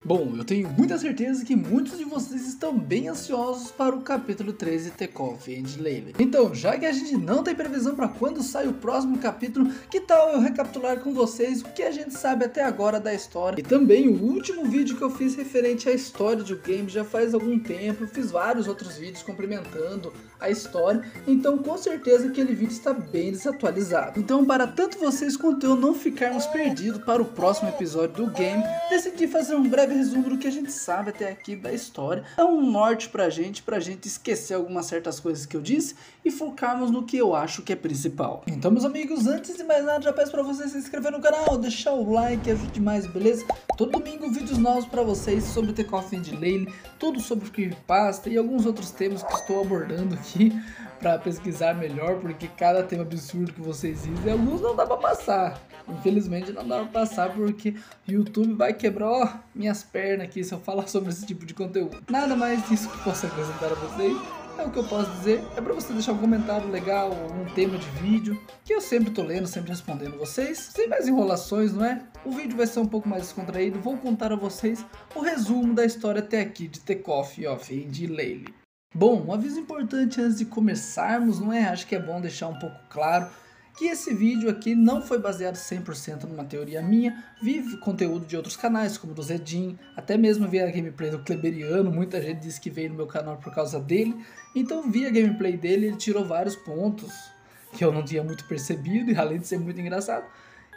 Bom, eu tenho muita certeza que muitos de vocês estão bem ansiosos para o capítulo 13 de The Coffee and Laylee. Então, já que a gente não tem previsão para quando sai o próximo capítulo, que tal eu recapitular com vocês o que a gente sabe até agora da história? E também o último vídeo que eu fiz referente à história do game já faz algum tempo, eu fiz vários outros vídeos complementando a história, então com certeza aquele vídeo está bem desatualizado. Então, para tanto vocês quanto eu não ficarmos perdidos para o próximo episódio do game, decidi fazer um breve resumo do que a gente sabe até aqui da história, dar um norte pra gente esquecer algumas certas coisas que eu disse e focarmos no que eu acho que é principal. Então, meus amigos, antes de mais nada, já peço pra vocês se inscreverem no canal, deixar o like, ajude demais, beleza? Todo domingo vídeos novos pra vocês sobre The Coffee and Laylee, tudo sobre creepypasta e alguns outros temas que estou abordando aqui pra pesquisar melhor, porque cada tema absurdo que vocês dizem, alguns não dá pra passar. Infelizmente não dá pra passar porque o YouTube vai quebrar minhas pernas aqui se eu falar sobre esse tipo de conteúdo. Nada mais disso que posso acrescentar a vocês. É o que eu posso dizer, é pra você deixar um comentário legal, um tema de vídeo, que eu sempre tô lendo, sempre respondendo vocês. Sem mais enrolações, não é? O vídeo vai ser um pouco mais descontraído, vou contar a vocês o resumo da história até aqui de The Coffee and Laylee. Bom, um aviso importante antes de começarmos, não é? Acho que é bom deixar um pouco claro que esse vídeo aqui não foi baseado 100% numa teoria minha, vi conteúdo de outros canais, como do Zedin, até mesmo vi a gameplay do Kleberiano, muita gente disse que veio no meu canal por causa dele, então vi a gameplay dele, ele tirou vários pontos que eu não tinha muito percebido, e além de ser muito engraçado,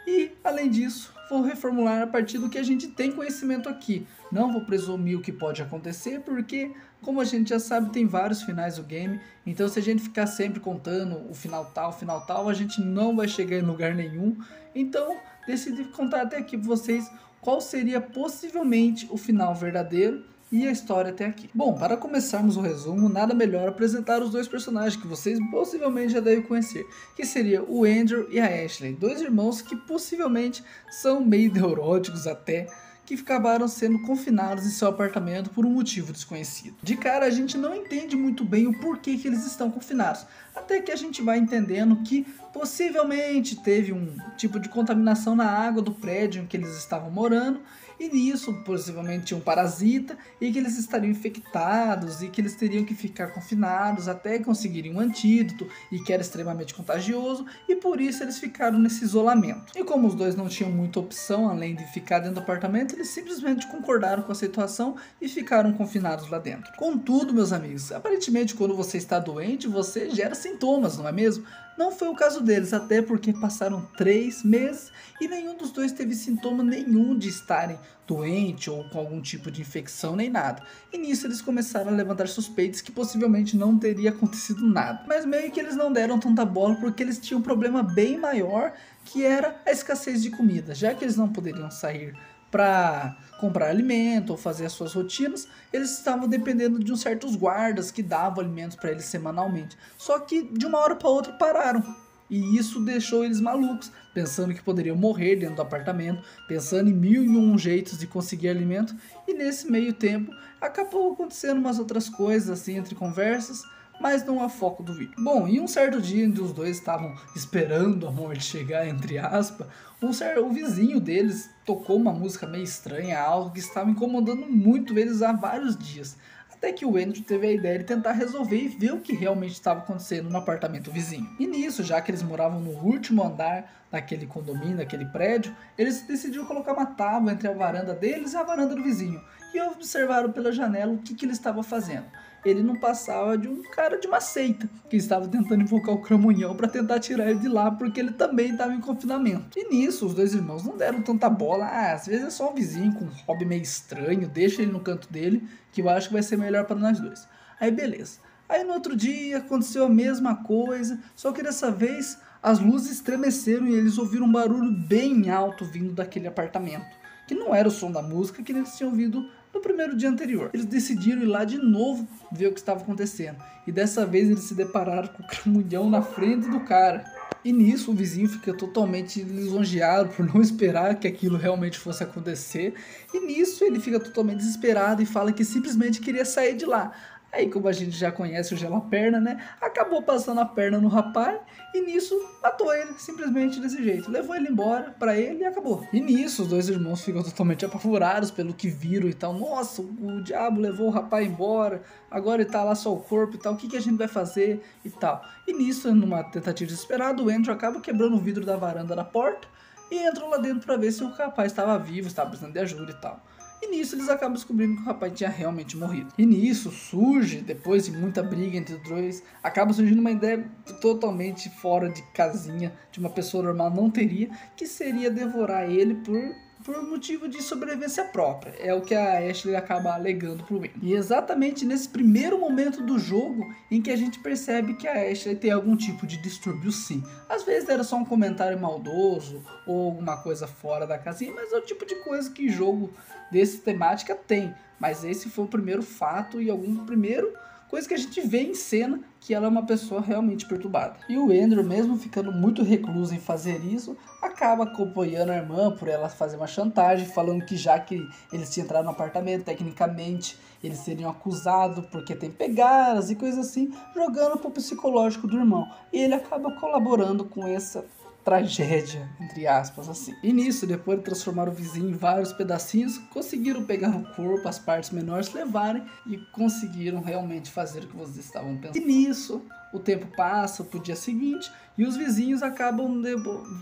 e além disso, vou reformular a partir do que a gente tem conhecimento aqui. Não vou presumir o que pode acontecer, porque, como a gente já sabe, tem vários finais do game. Então, se a gente ficar sempre contando o final tal, a gente não vai chegar em lugar nenhum. Então, decidi contar até aqui para vocês qual seria possivelmente o final verdadeiro e a história até aqui. Bom, para começarmos o resumo, nada melhor apresentar os dois personagens que vocês possivelmente já devem conhecer, que seria o Andrew e a Ashley, dois irmãos que possivelmente são meio neuróticos até, que acabaram sendo confinados em seu apartamento por um motivo desconhecido. De cara a gente não entende muito bem o porquê que eles estão confinados, até que a gente vai entendendo que possivelmente teve um tipo de contaminação na água do prédio em que eles estavam morando, e nisso possivelmente tinha um parasita e que eles estariam infectados e que eles teriam que ficar confinados até conseguirem um antídoto e que era extremamente contagioso, e por isso eles ficaram nesse isolamento. E como os dois não tinham muita opção além de ficar dentro do apartamento, eles simplesmente concordaram com a situação e ficaram confinados lá dentro. Contudo, meus amigos, aparentemente quando você está doente, você gera sintomas, não é mesmo? Não foi o caso deles, até porque passaram 3 meses e nenhum dos dois teve sintoma nenhum de estarem doente ou com algum tipo de infecção nem nada. E nisso eles começaram a levantar suspeitas que possivelmente não teria acontecido nada. Mas meio que eles não deram tanta bola porque eles tinham um problema bem maior, que era a escassez de comida. Já que eles não poderiam sair para comprar alimento ou fazer as suas rotinas, eles estavam dependendo de uns certos guardas que davam alimentos para eles semanalmente. Só que de uma hora para outra pararam. E isso deixou eles malucos, pensando que poderiam morrer dentro do apartamento, pensando em 1001 jeitos de conseguir alimento. E nesse meio tempo acabou acontecendo umas outras coisas assim entre conversas, mas não é foco do vídeo. Bom, e um certo dia em que os dois estavam esperando a morte chegar, entre aspas, o vizinho deles tocou uma música meio estranha, algo que estava incomodando muito eles há vários dias. Até que o Andrew teve a ideia de tentar resolver e ver o que realmente estava acontecendo no apartamento vizinho. E nisso, já que eles moravam no último andar daquele condomínio, daquele prédio, eles decidiram colocar uma tábua entre a varanda deles e a varanda do vizinho. E observaram pela janela o que ele estava fazendo. Ele não passava de um cara de uma seita que estava tentando invocar o Cramunhão para tentar tirar ele de lá, porque ele também estava em confinamento. E nisso os dois irmãos não deram tanta bola. Às vezes é só um vizinho com um hobby meio estranho, deixa ele no canto dele, que eu acho que vai ser melhor para nós dois. Aí beleza. Aí no outro dia aconteceu a mesma coisa, só que dessa vez as luzes estremeceram e eles ouviram um barulho bem alto vindo daquele apartamento, que não era o som da música que eles tinham ouvido no primeiro dia anterior. Eles decidiram ir lá de novo ver o que estava acontecendo, e dessa vez eles se depararam com o Cramunhão na frente do cara. E nisso o vizinho fica totalmente lisonjeado por não esperar que aquilo realmente fosse acontecer, e nisso ele fica totalmente desesperado e fala que simplesmente queria sair de lá. Aí, como a gente já conhece o Gela-Perna, né, acabou passando a perna no rapaz e nisso matou ele, simplesmente desse jeito. Levou ele embora pra ele e acabou. E nisso os dois irmãos ficam totalmente apavorados pelo que viram e tal. Nossa, o diabo levou o rapaz embora, agora ele tá lá só o corpo e tal, o que a gente vai fazer e tal. E nisso, numa tentativa desesperada, o Andrew acaba quebrando o vidro da varanda da porta e entrou lá dentro pra ver se o rapaz estava vivo, estava precisando de ajuda e tal. E nisso eles acabam descobrindo que o rapaz tinha realmente morrido. E nisso surge, depois de muita briga entre os dois, acaba surgindo uma ideia totalmente fora de casinha, de uma pessoa normal não teria, que seria devorar ele por motivo de sobrevivência própria. É o que a Ashley acaba alegando pro Wayne. E exatamente nesse primeiro momento do jogo em que a gente percebe que a Ashley tem algum tipo de distúrbio sim. Às vezes era só um comentário maldoso ou alguma coisa fora da casinha, mas é o tipo de coisa que jogo desse temática tem. Mas esse foi o primeiro fato e algum primeiro coisa que a gente vê em cena que ela é uma pessoa realmente perturbada. E o Andrew, mesmo ficando muito recluso em fazer isso, acaba acompanhando a irmã por ela fazer uma chantagem, falando que já que eles tinham entrado no apartamento, tecnicamente eles seriam acusados porque tem pegadas e coisas assim, jogando pro psicológico do irmão. E ele acaba colaborando com essa tragédia, entre aspas, assim. E nisso, depois de transformar o vizinho em vários pedacinhos, conseguiram pegar o corpo, as partes menores, levarem e conseguiram realmente fazer o que vocês estavam pensando. E nisso, o tempo passa pro dia seguinte e os vizinhos acabam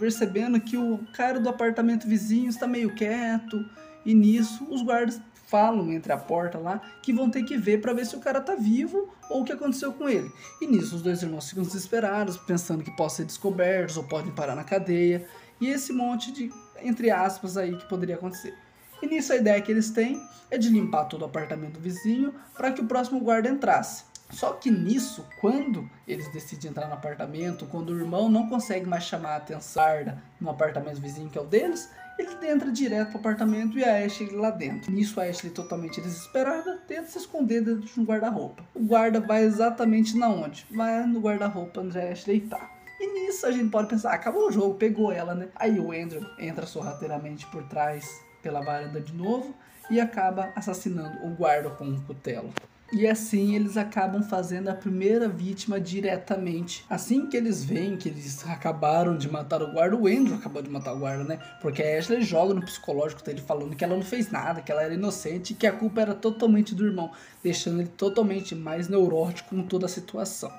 percebendo que o cara do apartamento vizinho está meio quieto e nisso os guardas falam entre a porta lá que vão ter que ver para ver se o cara tá vivo ou o que aconteceu com ele. E nisso os dois irmãos ficam desesperados, pensando que podem ser descobertos ou podem parar na cadeia. E esse monte de, entre aspas, aí que poderia acontecer. E nisso a ideia que eles têm é de limpar todo o apartamento vizinho para que o próximo guarda entrasse. Só que nisso, quando eles decidem entrar no apartamento, quando o irmão não consegue mais chamar a atenção no apartamento vizinho que é o deles, ele entra direto pro apartamento e a Ashley lá dentro. Nisso a Ashley, totalmente desesperada, tenta se esconder dentro de um guarda-roupa. O guarda vai exatamente na onde? Vai no guarda-roupa onde a Ashley tá. E nisso a gente pode pensar, acabou o jogo, pegou ela, né? Aí o Andrew entra sorrateiramente por trás pela varanda de novo e acaba assassinando o guarda com um cutelo. E assim eles acabam fazendo a primeira vítima diretamente. Assim que eles veem que eles acabaram de matar o guarda, o Andrew acabou de matar o guarda, né? Porque a Ashley joga no psicológico dele falando que ela não fez nada, que ela era inocente e que a culpa era totalmente do irmão, deixando ele totalmente mais neurótico com toda a situação.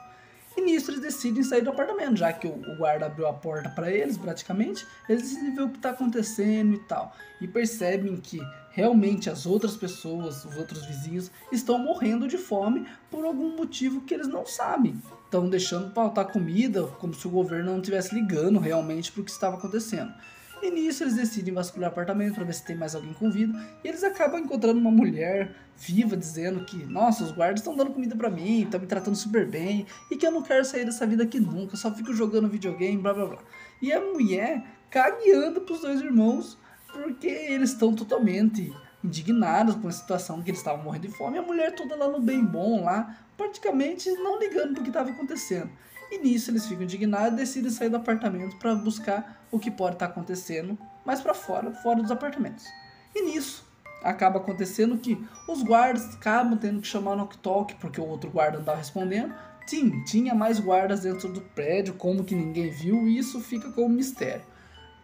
E nisso eles decidem sair do apartamento, já que o guarda abriu a porta para eles, praticamente. Eles decidem ver o que está acontecendo e tal. E percebem que realmente as outras pessoas, os outros vizinhos, estão morrendo de fome por algum motivo que eles não sabem. Estão deixando faltar comida, como se o governo não estivesse ligando realmente para o que estava acontecendo. E nisso eles decidem vasculhar o apartamento para ver se tem mais alguém com vida. E eles acabam encontrando uma mulher viva dizendo que, nossa, os guardas estão dando comida para mim, estão me tratando super bem, e que eu não quero sair dessa vida aqui nunca, só fico jogando videogame, blá blá blá. E a mulher cagueando pros dois irmãos, porque eles estão totalmente indignados com a situação que eles estavam morrendo de fome. E a mulher toda lá no bem bom, lá, praticamente não ligando pro que estava acontecendo. E nisso eles ficam indignados e decidem sair do apartamento para buscar o que pode estar acontecendo mais para fora dos apartamentos. E nisso acaba acontecendo que os guardas acabam tendo que chamar o knock-talk porque o outro guarda não estava respondendo. Sim, tinha mais guardas dentro do prédio, como que ninguém viu, e isso fica como um mistério.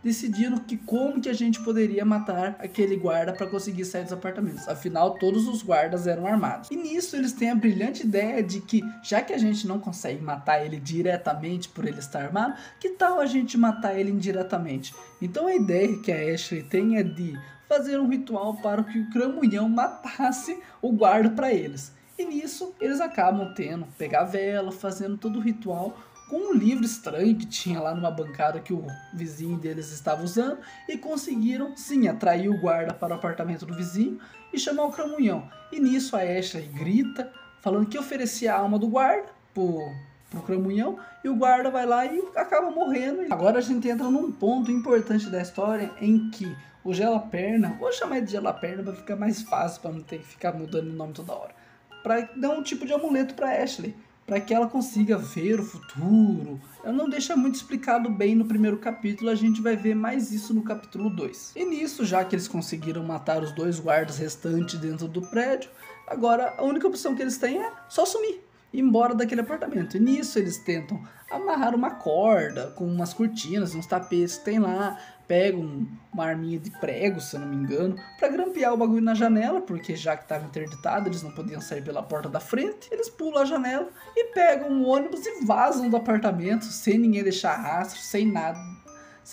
Decidindo que como que a gente poderia matar aquele guarda para conseguir sair dos apartamentos. Afinal, todos os guardas eram armados. E nisso eles têm a brilhante ideia de que, já que a gente não consegue matar ele diretamente por ele estar armado, que tal a gente matar ele indiretamente? Então a ideia que a Ashley tem é de fazer um ritual para que o Cramunhão matasse o guarda para eles. E nisso eles acabam tendo, pegar a vela, fazendo todo o ritual, com um livro estranho que tinha lá numa bancada que o vizinho deles estava usando, e conseguiram sim atrair o guarda para o apartamento do vizinho e chamar o Cramunhão. E nisso a Ashley grita, falando que oferecia a alma do guarda pro Cramunhão, e o guarda vai lá e acaba morrendo. Agora a gente entra num ponto importante da história em que o Gela-Perna, vou chamar ele de Gela-Perna para ficar mais fácil, para não ter que ficar mudando o nome toda hora, para dar um tipo de amuleto para Ashley, para que ela consiga ver o futuro. Ela não deixa muito explicado bem no primeiro capítulo, a gente vai ver mais isso no capítulo 2. E nisso, já que eles conseguiram matar os dois guardas restantes dentro do prédio, Agora a única opção que eles têm é só sumir, ir embora daquele apartamento. E nisso eles tentam amarrar uma corda com umas cortinas, uns tapetes que tem lá, pegam uma arminha de prego, se eu não me engano, pra grampear o bagulho na janela, porque já que estava interditado, eles não podiam sair pela porta da frente, eles pulam a janela e pegam o ônibus e vazam do apartamento, sem ninguém deixar rastro, sem nada,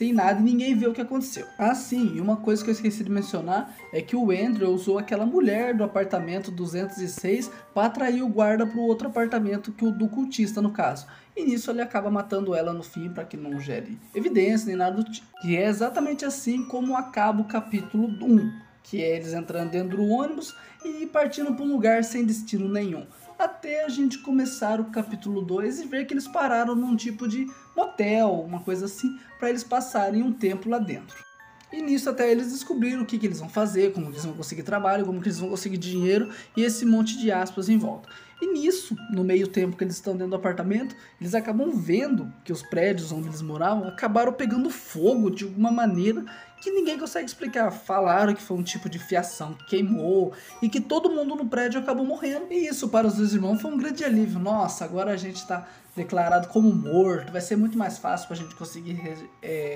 e ninguém vê o que aconteceu. Ah, sim, e uma coisa que eu esqueci de mencionar é que o Andrew usou aquela mulher do apartamento 206 para atrair o guarda para o outro apartamento, que o do cultista no caso. E nisso ele acaba matando ela no fim para que não gere evidência nem nada do tipo. E é exatamente assim como acaba o capítulo 1, que é eles entrando dentro do ônibus e partindo para um lugar sem destino nenhum. Até a gente começar o capítulo 2 e ver que eles pararam num tipo de motel, uma coisa assim, para eles passarem um tempo lá dentro. E nisso até eles descobriram o que eles vão fazer, como que eles vão conseguir trabalho, como que eles vão conseguir dinheiro e esse monte de aspas em volta. E nisso, no meio tempo que eles estão dentro do apartamento, eles acabam vendo que os prédios onde eles moravam acabaram pegando fogo de alguma maneira que ninguém consegue explicar. Falaram que foi um tipo de fiação que queimou e que todo mundo no prédio acabou morrendo. E isso para os dois irmãos foi um grande alívio. Nossa, agora a gente está declarado como morto, vai ser muito mais fácil para a gente conseguir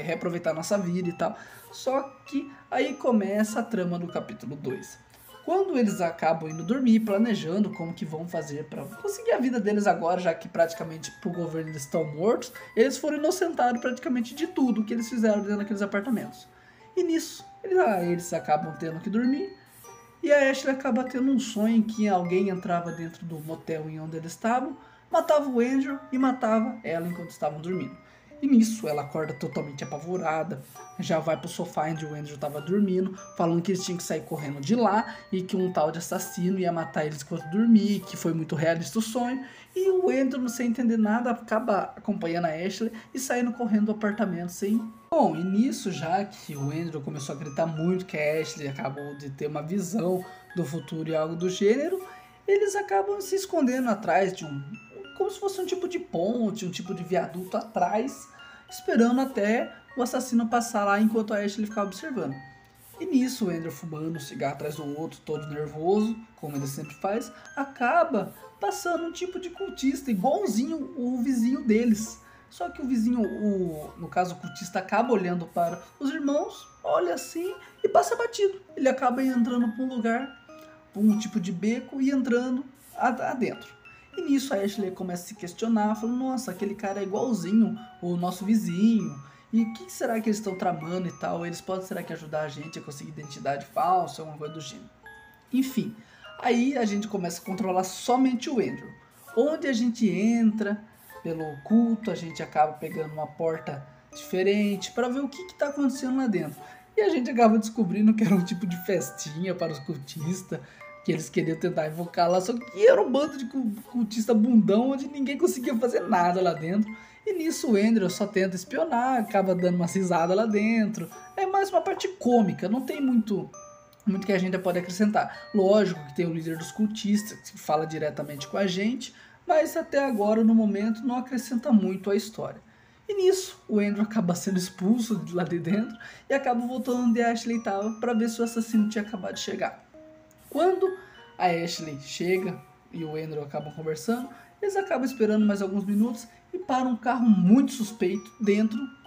reaproveitar nossa vida e tal. Só que aí começa a trama do capítulo 2. Quando eles acabam indo dormir, planejando como que vão fazer para conseguir a vida deles agora, já que praticamente pro governo eles estão mortos, eles foram inocentados praticamente de tudo que eles fizeram dentro daqueles apartamentos. E nisso, eles acabam tendo que dormir, e a Ashley acaba tendo um sonho em que alguém entrava dentro do motel em onde eles estavam, matava o Andrew e matava ela enquanto estavam dormindo. E nisso ela acorda totalmente apavorada, já vai pro sofá onde o Andrew tava dormindo, falando que eles tinham que sair correndo de lá e que um tal de assassino ia matar eles enquanto dormia, que foi muito realista o sonho. E o Andrew, sem entender nada, acaba acompanhando a Ashley e saindo correndo do apartamento sem... Bom, e nisso, já que o Andrew começou a gritar muito que a Ashley acabou de ter uma visão do futuro e algo do gênero, eles acabam se escondendo atrás de como se fosse um tipo de ponte, um tipo de viaduto atrás, esperando até o assassino passar lá enquanto a Ashley ficava observando. E nisso, o Andrew, fumando um cigarro atrás do outro, todo nervoso, como ele sempre faz, acaba passando um tipo de cultista, igualzinho o vizinho deles. Só que o vizinho, no caso o cultista, acaba olhando para os irmãos, olha assim e passa batido. Ele acaba entrando para um lugar, para um tipo de beco e entrando adentro. E nisso a Ashley começa a se questionar, falando, nossa, aquele cara é igualzinho o nosso vizinho. E o que será que eles estão tramando e tal? Eles podem, será que ajudar a gente a conseguir identidade falsa, alguma coisa do gênero? Enfim, aí a gente começa a controlar somente o Andrew. Onde a gente entra pelo oculto, a gente acaba pegando uma porta diferente para ver o que está acontecendo lá dentro. E a gente acaba descobrindo que era um tipo de festinha para os cultistas, que eles queriam tentar invocar lá, só que era um bando de cultista bundão, onde ninguém conseguia fazer nada lá dentro. E nisso o Andrew só tenta espionar, acaba dando uma risada lá dentro. É mais uma parte cômica, não tem muito que a gente pode acrescentar. Lógico que tem o líder dos cultistas, que fala diretamente com a gente, mas até agora, no momento, não acrescenta muito à história. E nisso, o Andrew acaba sendo expulso de lá de dentro e acaba voltando onde a Ashley estava para ver se o assassino tinha acabado de chegar. Quando a Ashley chega e o Andrew acabam conversando, eles acabam esperando mais alguns minutos e param um carro muito suspeito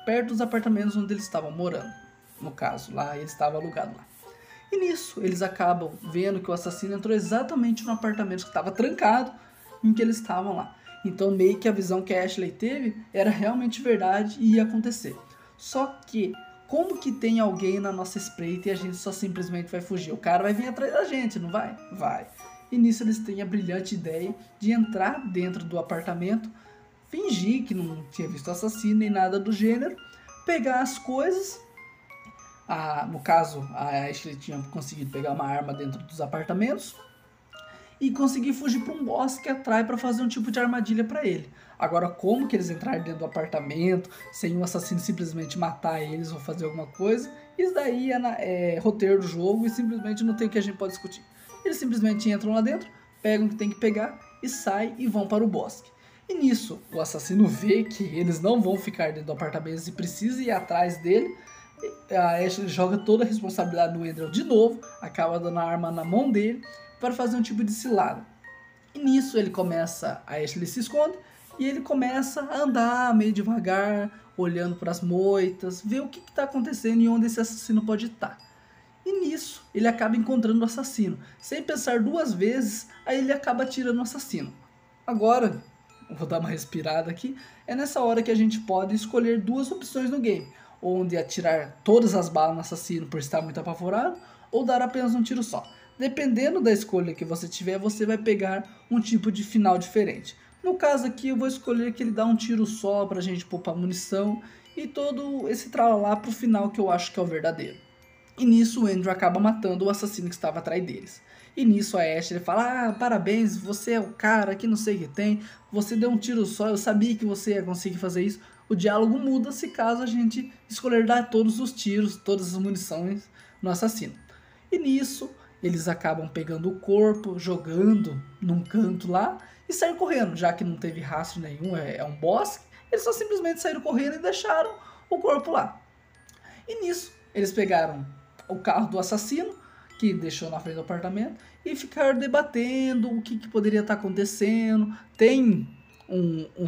perto dos apartamentos onde eles estavam morando. No caso, lá ele estava alugado lá. E nisso, eles acabam vendo que o assassino entrou exatamente no apartamento que estava trancado em que eles estavam lá. Então meio que a visão que a Ashley teve era realmente verdade e ia acontecer. Só que como que tem alguém na nossa espreita e a gente só simplesmente vai fugir? O cara vai vir atrás da gente, não vai? Vai. E nisso eles têm a brilhante ideia de entrar dentro do apartamento, fingir que não tinha visto assassino nem nada do gênero, pegar as coisas. No caso, a Ashley tinha conseguido pegar uma arma dentro dos apartamentos e conseguir fugir para um bosque atrás para fazer um tipo de armadilha para ele. Agora, como que eles entraram dentro do apartamento sem um assassino simplesmente matar eles ou fazer alguma coisa, isso daí é roteiro do jogo e simplesmente não tem o que a gente pode discutir. Eles simplesmente entram lá dentro, pegam o que tem que pegar e saem e vão para o bosque. E nisso, o assassino vê que eles não vão ficar dentro do apartamento e precisa ir atrás dele, A Ashley joga toda a responsabilidade no Andrew de novo, acaba dando a arma na mão dele para fazer um tipo de cilada. E nisso a Ashley se esconde e ele começa a andar meio devagar, olhando para as moitas, ver o que está acontecendo e onde esse assassino pode estar. E nisso ele acaba encontrando o assassino. Sem pensar duas vezes, aí ele acaba atirando o assassino. Agora, vou dar uma respirada aqui, é nessa hora que a gente pode escolher duas opções no game. Onde atirar todas as balas no assassino por estar muito apavorado, ou dar apenas um tiro só. Dependendo da escolha que você tiver, você vai pegar um tipo de final diferente. No caso aqui eu vou escolher que ele dá um tiro só pra gente poupar munição e todo esse tralalá pro final que eu acho que é o verdadeiro. E nisso o Andrew acaba matando o assassino que estava atrás deles. E nisso a Ashley fala, parabéns, você é o cara que não sei o que tem, você deu um tiro só, eu sabia que você ia conseguir fazer isso. O diálogo muda se caso a gente escolher dar todos os tiros, todas as munições no assassino. E nisso eles acabam pegando o corpo, jogando num canto lá e saem correndo, já que não teve rastro nenhum, é um bosque, eles só simplesmente saíram correndo e deixaram o corpo lá. E nisso eles pegaram o carro do assassino, que deixou na frente do apartamento, e ficaram debatendo o que poderia estar acontecendo. Tem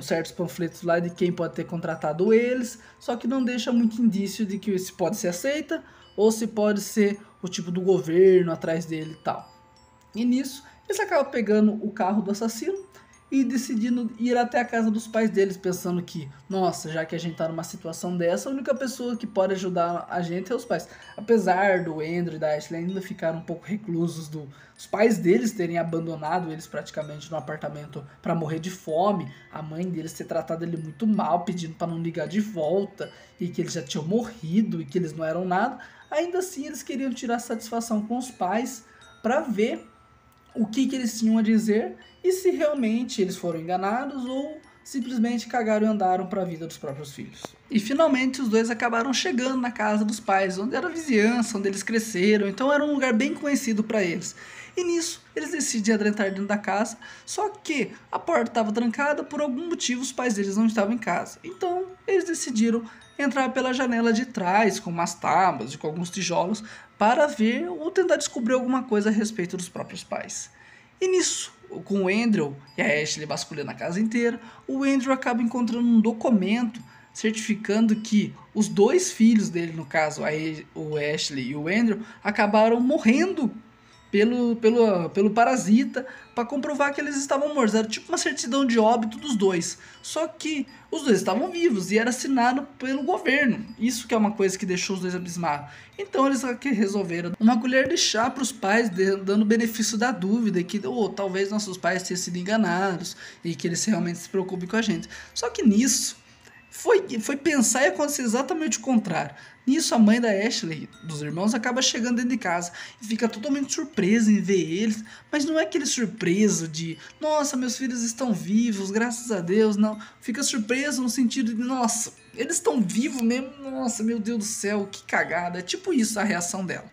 certos panfletos lá de quem pode ter contratado eles, só que não deixa muito indício de que se pode ser aceita ou se pode ser o tipo do governo atrás dele e tal. E nisso eles acabam pegando o carro do assassino e decidindo ir até a casa dos pais deles, pensando que, nossa, já que a gente tá numa situação dessa, a única pessoa que pode ajudar a gente é os pais. Apesar do Andrew e da Ashley ainda ficaram um pouco reclusos dos pais deles terem abandonado eles praticamente no apartamento para morrer de fome, a mãe deles ter tratado ele muito mal, pedindo para não ligar de volta, e que eles já tinham morrido e que eles não eram nada, ainda assim eles queriam tirar satisfação com os pais para ver o que eles tinham a dizer e se realmente eles foram enganados ou simplesmente cagaram e andaram para a vida dos próprios filhos. E finalmente os dois acabaram chegando na casa dos pais, onde era a vizinhança, onde eles cresceram, então era um lugar bem conhecido para eles. E nisso eles decidem adentrar dentro da casa, só que a porta estava trancada, por algum motivo os pais deles não estavam em casa. Então eles decidiram entrar pela janela de trás, com umas tábuas e com alguns tijolos, para ver ou tentar descobrir alguma coisa a respeito dos próprios pais. E nisso, com o Andrew e a Ashley vasculhando a casa inteira, o Andrew acaba encontrando um documento certificando que os dois filhos dele, no caso o Ashley e o Andrew, acabaram morrendo pelo parasita, para comprovar que eles estavam mortos. Era tipo uma certidão de óbito dos dois, só que os dois estavam vivos e era assinado pelo governo. Isso que é uma coisa que deixou os dois abismados. Então eles resolveram uma colher de chá para os pais, dando benefício da dúvida, que talvez nossos pais tenham sido enganados e que eles realmente se preocupem com a gente. Só que nisso foi pensar e acontecer exatamente o contrário. Nisso a mãe da Ashley, dos irmãos, acaba chegando dentro de casa e fica totalmente surpresa em ver eles, mas não é aquele surpreso de, nossa, meus filhos estão vivos, graças a Deus, não. Fica surpreso no sentido de, nossa, eles estão vivos mesmo, nossa, meu Deus do céu, que cagada. É tipo isso a reação dela.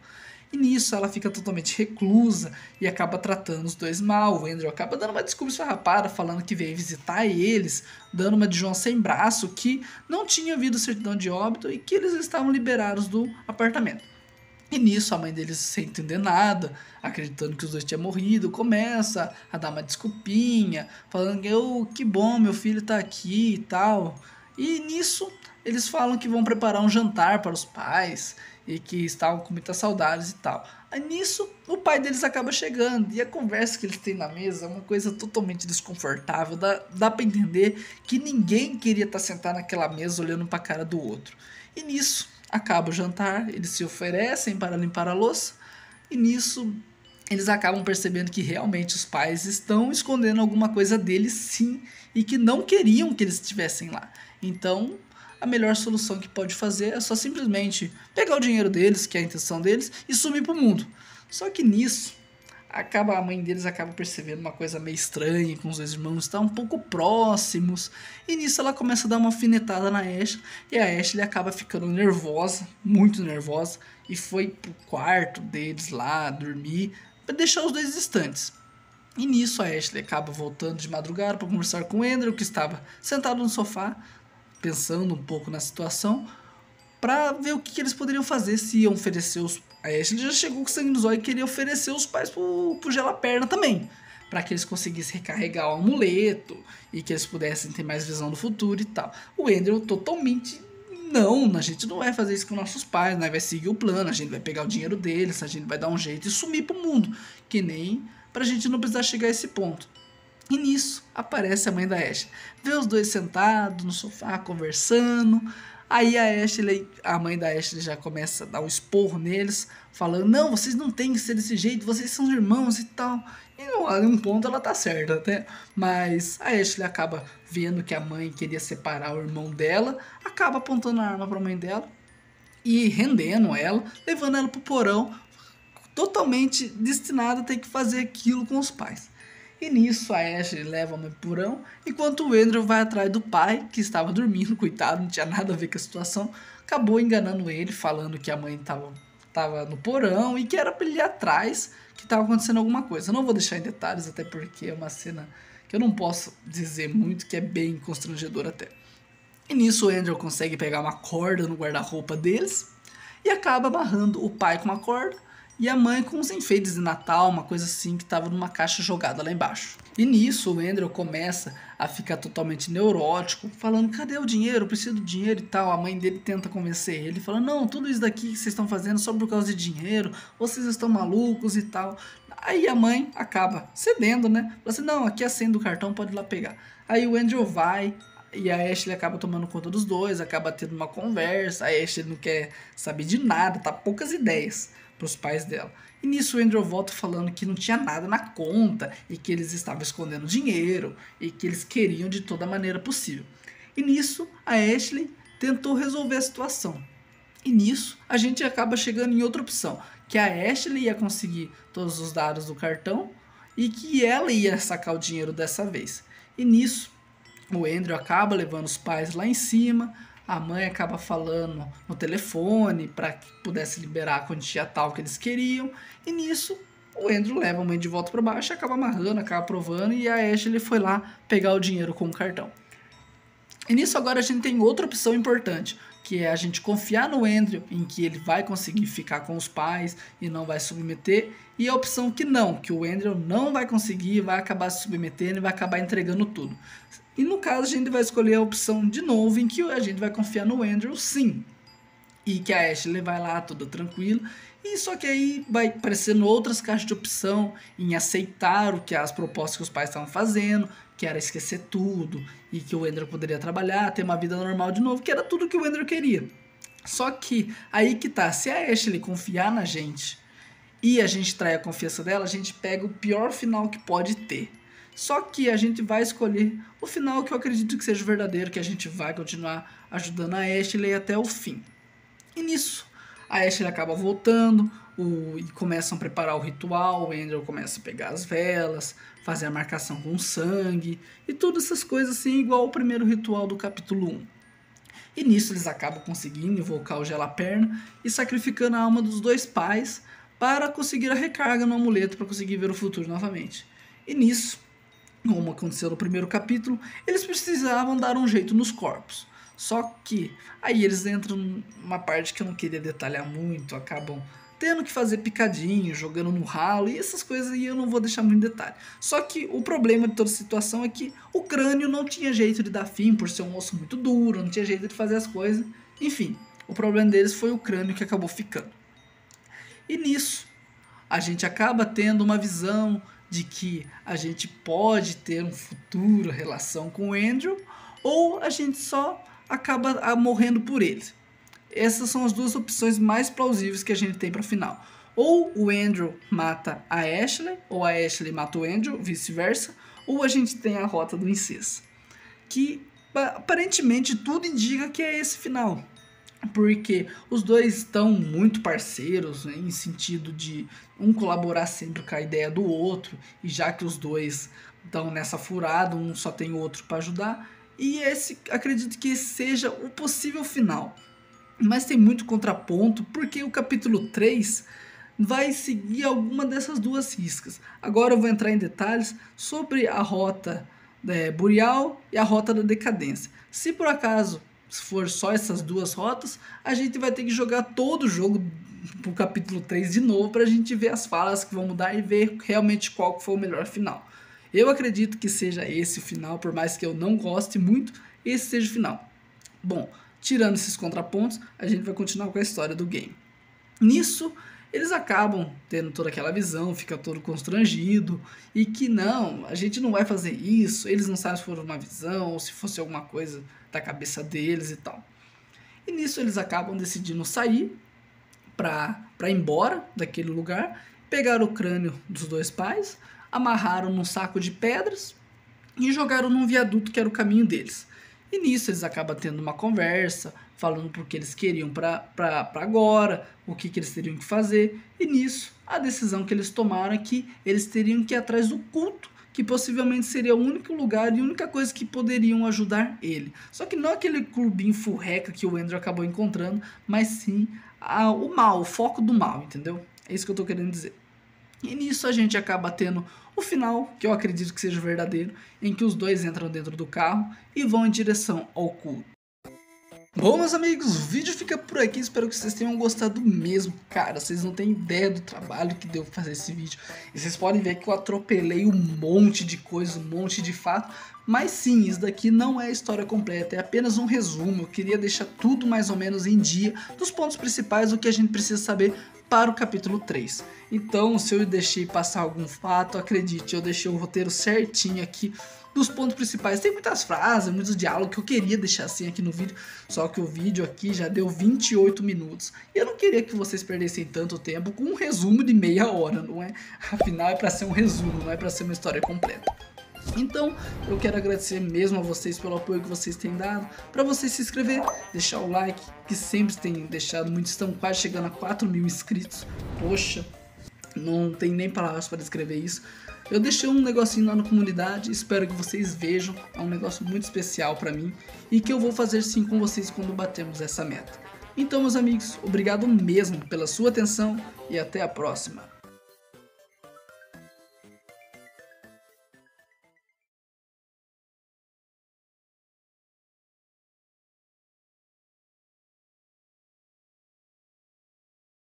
E nisso ela fica totalmente reclusa e acaba tratando os dois mal. O Andrew acaba dando uma desculpa esfarrapada, falando que veio visitar eles, dando uma de João sem braço, que não tinha havido certidão de óbito e que eles estavam liberados do apartamento. E nisso a mãe deles, sem entender nada, acreditando que os dois tinham morrido, começa a dar uma desculpinha, falando que bom, meu filho tá aqui e tal. E nisso eles falam que vão preparar um jantar para os pais e que estavam com muitas saudades e tal. Aí nisso o pai deles acaba chegando e a conversa que eles têm na mesa é uma coisa totalmente desconfortável. Dá para entender que ninguém queria estar sentado naquela mesa olhando para a cara do outro. E nisso acaba o jantar, eles se oferecem para limpar a louça e nisso eles acabam percebendo que realmente os pais estão escondendo alguma coisa deles sim e que não queriam que eles estivessem lá. Então a melhor solução que pode fazer é só simplesmente pegar o dinheiro deles, que é a intenção deles, e sumir pro mundo. Só que nisso, a mãe deles acaba percebendo uma coisa meio estranha, com os dois irmãos estão um pouco próximos, e nisso ela começa a dar uma alfinetada na Ashley, e a Ashley acaba ficando nervosa, muito nervosa, e foi pro quarto deles lá, dormir, para deixar os dois distantes. E nisso a Ashley acaba voltando de madrugada para conversar com o Andrew, que estava sentado no sofá, pensando um pouco na situação, pra ver o que eles poderiam fazer, se iam oferecer os... A Ashley já chegou com sangue nos olhos e queria oferecer os pais pro Gelaperna também, para que eles conseguissem recarregar o amuleto e que eles pudessem ter mais visão do futuro e tal. O Andrew totalmente: não, a gente não vai fazer isso com nossos pais, nós vai seguir o plano, a gente vai pegar o dinheiro deles, a gente vai dar um jeito e sumir pro mundo, que nem pra gente não precisar chegar a esse ponto. E nisso aparece a mãe da Ashley, vê os dois sentados no sofá conversando. Aí a mãe da Ashley já começa a dar um esporro neles, falando: não, vocês não têm que ser desse jeito, vocês são irmãos e tal. E em um ponto ela tá certa até, mas a Ashley acaba vendo que a mãe queria separar o irmão dela, acaba apontando a arma pra mãe dela e rendendo ela, levando ela pro porão, totalmente destinada a ter que fazer aquilo com os pais. E nisso a Ashley leva a mãe pro porão, enquanto o Andrew vai atrás do pai, que estava dormindo, coitado, não tinha nada a ver com a situação, acabou enganando ele, falando que a mãe tava no porão e que era pra ele ir atrás, que estava acontecendo alguma coisa. Eu não vou deixar em detalhes, até porque é uma cena que eu não posso dizer muito, que é bem constrangedora até. E nisso o Andrew consegue pegar uma corda no guarda-roupa deles e acaba amarrando o pai com uma corda e a mãe com uns enfeites de Natal, uma coisa assim, que estava numa caixa jogada lá embaixo. E nisso o Andrew começa a ficar totalmente neurótico, falando: cadê o dinheiro? Eu preciso do dinheiro e tal. A mãe dele tenta convencer ele, falando: não, tudo isso daqui que vocês estão fazendo só por causa de dinheiro, vocês estão malucos e tal. Aí a mãe acaba cedendo, né? Fala assim: não, aqui é a senha do cartão, pode ir lá pegar. Aí o Andrew vai e a Ashley acaba tomando conta dos dois, acaba tendo uma conversa. A Ashley não quer saber de nada, tá poucas ideias pros pais dela. E nisso o Andrew volta falando que não tinha nada na conta e que eles estavam escondendo dinheiro e que eles queriam de toda maneira possível. E nisso a Ashley tentou resolver a situação. E nisso a gente acaba chegando em outra opção, que a Ashley ia conseguir todos os dados do cartão e que ela ia sacar o dinheiro dessa vez. E nisso o Andrew acaba levando os pais lá em cima. A mãe acaba falando no telefone para que pudesse liberar a quantia tal que eles queriam. E nisso o Andrew leva a mãe de volta para baixo, acaba amarrando, acaba provando, e a Ashley foi lá pegar o dinheiro com o cartão. E nisso agora a gente tem outra opção importante, que é a gente confiar no Andrew, em que ele vai conseguir ficar com os pais e não vai submeter, e a opção que não, que o Andrew não vai conseguir, vai acabar se submetendo e vai acabar entregando tudo. E no caso a gente vai escolher a opção de novo, em que a gente vai confiar no Andrew sim, e que a Ashley vai lá tudo tranquilo. E só que aí vai aparecendo outras caixas de opção em aceitar o que as propostas que os pais estavam fazendo, que era esquecer tudo e que o Andrew poderia trabalhar, ter uma vida normal de novo, que era tudo que o Andrew queria. Só que aí que tá, se a Ashley confiar na gente e a gente trai a confiança dela, a gente pega o pior final que pode ter. Só que a gente vai escolher o final que eu acredito que seja o verdadeiro, que a gente vai continuar ajudando a Ashley até o fim. E nisso a Ashley acaba voltando e começam a preparar o ritual. O Andrew começa a pegar as velas, fazer a marcação com sangue e todas essas coisas assim, igual ao primeiro ritual do capítulo 1. E nisso eles acabam conseguindo invocar o Gelaperna e sacrificando a alma dos dois pais para conseguir a recarga no amuleto, para conseguir ver o futuro novamente. E nisso, como aconteceu no primeiro capítulo, eles precisavam dar um jeito nos corpos. Só que aí eles entram numa parte que eu não queria detalhar muito, acabam tendo que fazer picadinho, jogando no ralo e essas coisas aí eu não vou deixar muito em detalhe. Só que o problema de toda a situação é que o crânio não tinha jeito de dar fim, por ser um osso muito duro, não tinha jeito de fazer as coisas. Enfim, o problema deles foi o crânio que acabou ficando. E nisso, a gente acaba tendo uma visão de que a gente pode ter um futuro relação com o Andrew, ou a gente só acaba morrendo por ele. Essas são as duas opções mais plausíveis que a gente tem para o final. Ou o Andrew mata a Ashley, ou a Ashley mata o Andrew, vice-versa, ou a gente tem a rota do incesto. Que aparentemente tudo indica que é esse final. Porque os dois estão muito parceiros, né, em sentido de um colaborar sempre com a ideia do outro, e já que os dois estão nessa furada, um só tem o outro para ajudar, e esse acredito que seja o possível final. Mas tem muito contraponto, porque o capítulo 3 vai seguir alguma dessas duas riscas. Agora eu vou entrar em detalhes sobre a rota Boreal e a rota da decadência. Se por acaso se for só essas duas rotas, a gente vai ter que jogar todo o jogo pro capítulo 3 de novo pra gente ver as falas que vão mudar e ver realmente qual foi o melhor final. Eu acredito que seja esse o final, por mais que eu não goste muito, esse seja o final. Bom, tirando esses contrapontos, a gente vai continuar com a história do game. Nisso, eles acabam tendo toda aquela visão, fica todo constrangido, e que não, a gente não vai fazer isso, eles não sabem se for uma visão ou se fosse alguma coisa da cabeça deles e tal. E nisso eles acabam decidindo sair para ir embora daquele lugar, pegaram o crânio dos dois pais, amarraram num saco de pedras e jogaram num viaduto que era o caminho deles. E nisso eles acabam tendo uma conversa, falando porque eles queriam para agora, o que eles teriam que fazer. E nisso, a decisão que eles tomaram é que eles teriam que ir atrás do culto, que possivelmente seria o único lugar e a única coisa que poderiam ajudar ele. Só que não aquele clubinho furreca que o Andrew acabou encontrando, mas sim o mal, o foco do mal, entendeu? É isso que eu tô querendo dizer. E nisso a gente acaba tendo o final, que eu acredito que seja verdadeiro, em que os dois entram dentro do carro e vão em direção ao culto. Bom, meus amigos, o vídeo fica por aqui, espero que vocês tenham gostado mesmo. Cara, vocês não têm ideia do trabalho que deu fazer esse vídeo. E vocês podem ver que eu atropelei um monte de coisa, um monte de fato. Mas sim, isso daqui não é a história completa, é apenas um resumo. Eu queria deixar tudo mais ou menos em dia, dos pontos principais, o que a gente precisa saber para o capítulo 3. Então, se eu deixei passar algum fato, acredite, eu deixei o roteiro certinho aqui dos pontos principais. Tem muitas frases, muitos diálogos que eu queria deixar assim aqui no vídeo, só que o vídeo aqui já deu 28 minutos. E eu não queria que vocês perdessem tanto tempo com um resumo de meia hora, não é? Afinal, é para ser um resumo, não é para ser uma história completa. Então, eu quero agradecer mesmo a vocês pelo apoio que vocês têm dado, para vocês se inscrever, deixar o like, que sempre têm deixado muito, estão quase chegando a 4.000 inscritos. Poxa, não tem nem palavras para descrever isso. Eu deixei um negocinho lá na comunidade, espero que vocês vejam, é um negócio muito especial para mim e que eu vou fazer sim com vocês quando batermos essa meta. Então, meus amigos, obrigado mesmo pela sua atenção e até a próxima.